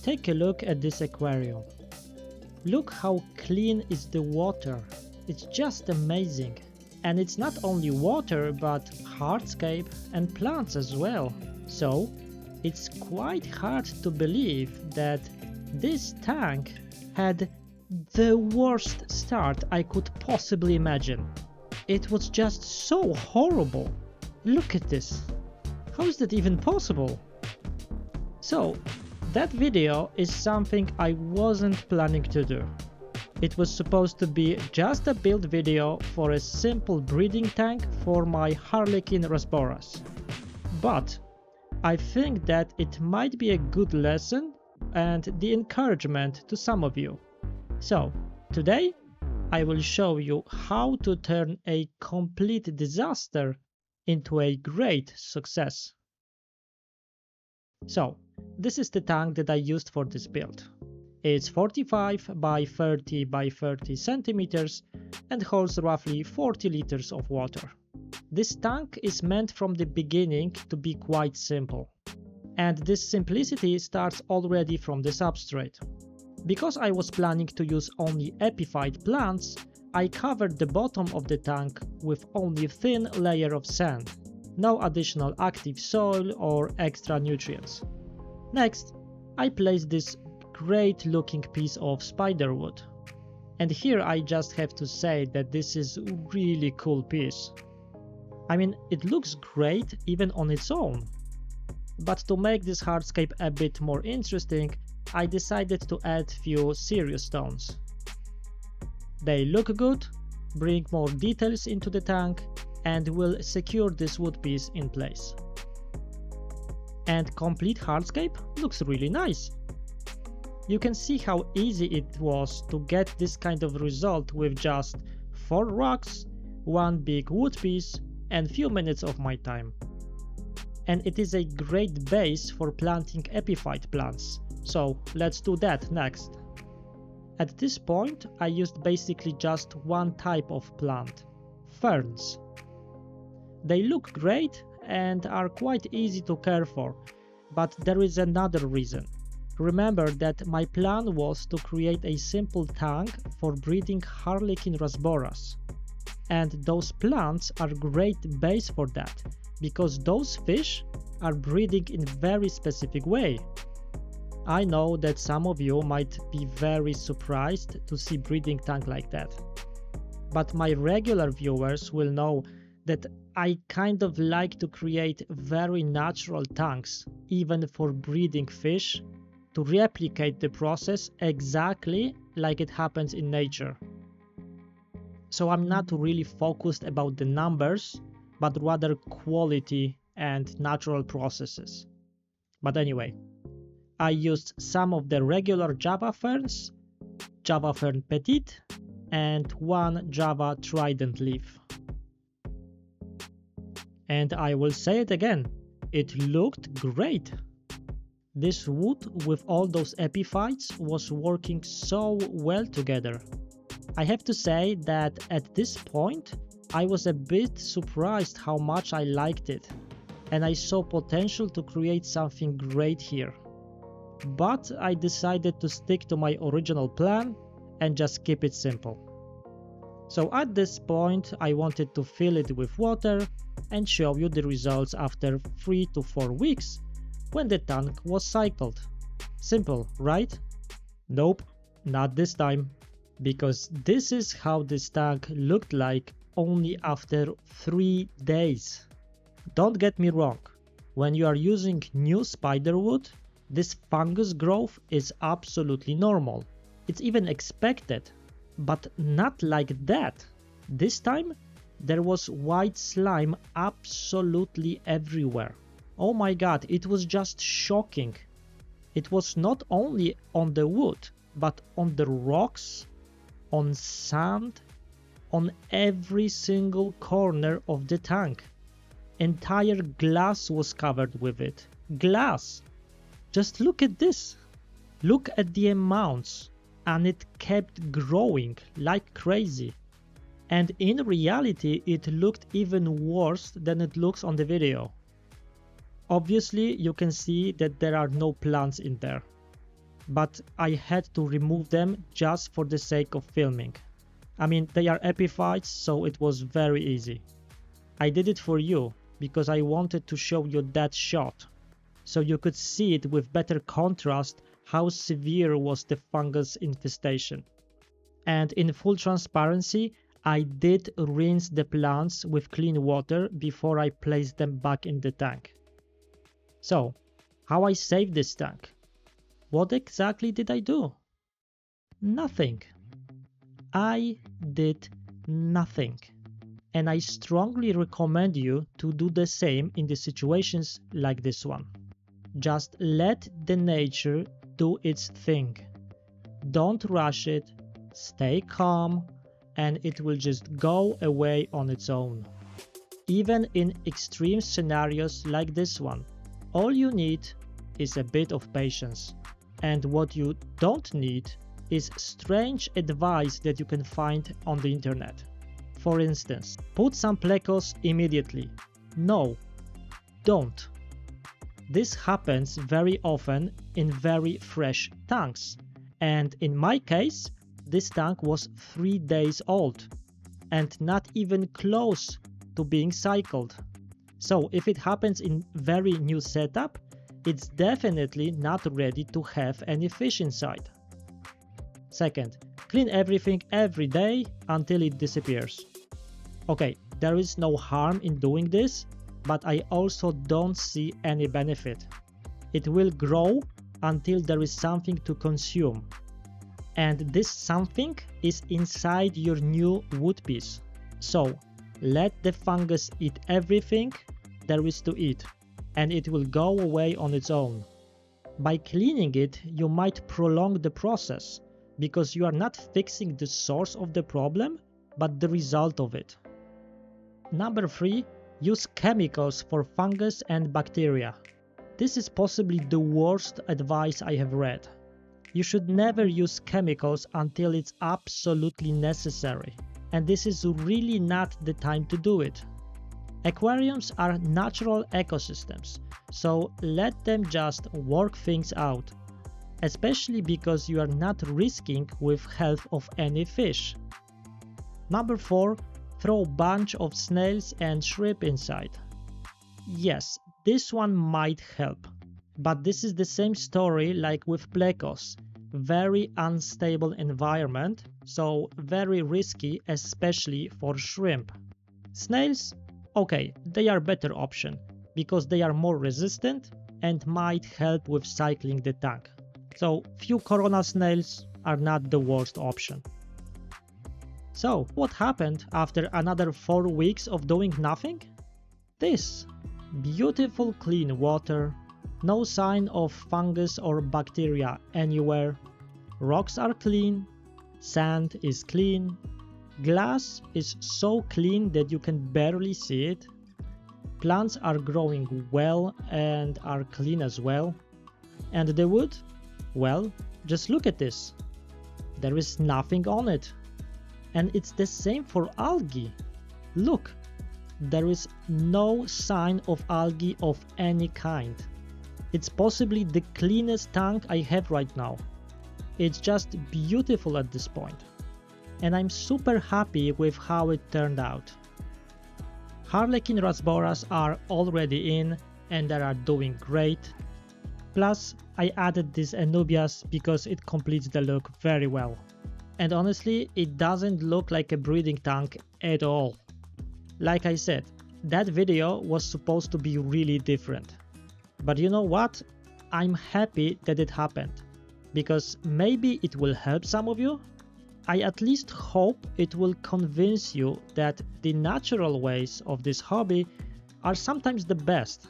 Take a look at this aquarium. Look how clean is the water. It's just amazing. And it's not only water but hardscape and plants as well. So it's quite hard to believe that this tank had the worst start I could possibly imagine. It was just so horrible. Look at this. How is that even possible? So, that video is something I wasn't planning to do. It was supposed to be just a build video for a simple breeding tank for my Harlequin Rasboras. But I think that it might be a good lesson and the encouragement to some of you. So, today I will show you how to turn a complete disaster into a great success. So, this is the tank that I used for this build. It's 45 by 30 by 30 centimeters and holds roughly 40 liters of water. This tank is meant from the beginning to be quite simple. And this simplicity starts already from the substrate. Because I was planning to use only epiphyte plants, I covered the bottom of the tank with only a thin layer of sand. No additional active soil or extra nutrients. Next, I placed this great looking piece of spiderwood. And here I just have to say that this is a really cool piece. I mean, it looks great even on its own. But to make this hardscape a bit more interesting, I decided to add few Seiryu Stones. They look good, bring more details into the tank, and will secure this wood piece in place. And complete hardscape looks really nice. You can see how easy it was to get this kind of result with just 4 rocks, 1 big wood piece, and few minutes of my time. And it is a great base for planting epiphyte plants, so let's do that next. At this point I used basically just one type of plant, ferns. They look great and are quite easy to care for, but there is another reason. Remember that my plan was to create a simple tank for breeding Harlequin Rasboras. And those plants are great base for that, because those fish are breeding in very specific way. I know that some of you might be very surprised to see breeding tank like that. But my regular viewers will know that I kind of like to create very natural tanks, even for breeding fish, to replicate the process exactly like it happens in nature. So I'm not really focused about the numbers, but rather quality and natural processes. But anyway, I used some of the regular Java ferns, Java Fern Petit, and 1 Java Trident leaf. And I will say it again, it looked great. This wood with all those epiphytes was working so well together. I have to say that at this point I was a bit surprised how much I liked it, and I saw potential to create something great here. But I decided to stick to my original plan and just keep it simple. So at this point I wanted to fill it with water and show you the results after 3 to 4 weeks when the tank was cycled. Simple, right? Nope, not this time. Because this is how this tank looked like only after 3 days. Don't get me wrong, when you are using new spiderwood, this fungus growth is absolutely normal. It's even expected, but not like that. This time there was white slime absolutely everywhere. Oh my god, it was just shocking. It was not only on the wood, but on the rocks, on sand, on every single corner of the tank. Entire glass was covered with it. Glass! Just look at this. Look at the amounts. And it kept growing like crazy. And in reality it looked even worse than it looks on the video. Obviously you can see that there are no plants in there. but I had to remove them just for the sake of filming. I mean, they are epiphytes, so it was very easy. I did it for you because I wanted to show you that shot, so you could see it with better contrast how severe was the fungus infestation. And in full transparency, I did rinse the plants with clean water before I placed them back in the tank. So, how I saved this tank? What exactly did I do? Nothing. I did nothing. And I strongly recommend you to do the same in the situations like this one. Just let the nature do its thing. Don't rush it, stay calm, and it will just go away on its own. Even in extreme scenarios like this one, all you need is a bit of patience. And what you don't need is strange advice that you can find on the internet. For instance, put some plecos immediately. No, don't. This happens very often in very fresh tanks. And in my case, this tank was 3 days old and not even close to being cycled. So if it happens in very new setup, it's definitely not ready to have any fish inside. Second, clean everything every day until it disappears. Okay, there is no harm in doing this, but I also don't see any benefit. It will grow until there is something to consume. And this something is inside your new wood piece. So, let the fungus eat everything there is to eat, and it will go away on its own. By cleaning it, you might prolong the process, because you are not fixing the source of the problem, but the result of it. Number 3, use chemicals for fungus and bacteria. This is possibly the worst advice I have read. You should never use chemicals until it's absolutely necessary, and this is really not the time to do it. Aquariums are natural ecosystems, so let them just work things out, especially because you are not risking with health of any fish. Number 4, throw a bunch of snails and shrimp inside. Yes, this one might help, but this is the same story like with plecos. Very unstable environment, so very risky, especially for shrimp. Snails, okay, they are better option because they are more resistant and might help with cycling the tank. So few coronal snails are not the worst option. So what happened after another 4 weeks of doing nothing? This beautiful clean water, no sign of fungus or bacteria anywhere, rocks are clean, sand is clean, glass is so clean that you can barely see it, plants are growing well and are clean as well, and the wood, well, just look at this, there is nothing on it. And it's the same for algae. Look, there is no sign of algae of any kind. It's possibly the cleanest tank I have right now. It's just beautiful at this point. And I'm super happy with how it turned out. Harlequin Rasboras are already in and they are doing great. Plus, I added this Anubias because it completes the look very well. And honestly, it doesn't look like a breeding tank at all. Like I said, that video was supposed to be really different. But you know what? I'm happy that it happened, because maybe it will help some of you. I at least hope it will convince you that the natural ways of this hobby are sometimes the best.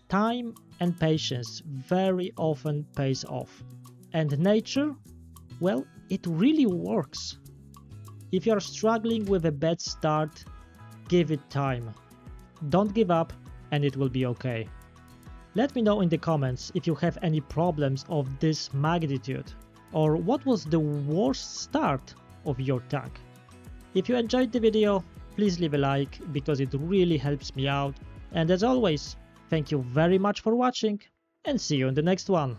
Time and patience very often pays off. And nature, well, it really works. If you're struggling with a bad start, give it time. Don't give up and it will be okay. Let me know in the comments if you have any problems of this magnitude, or what was the worst start of your tank. If you enjoyed the video, please leave a like because it really helps me out. And as always, thank you very much for watching and see you in the next one.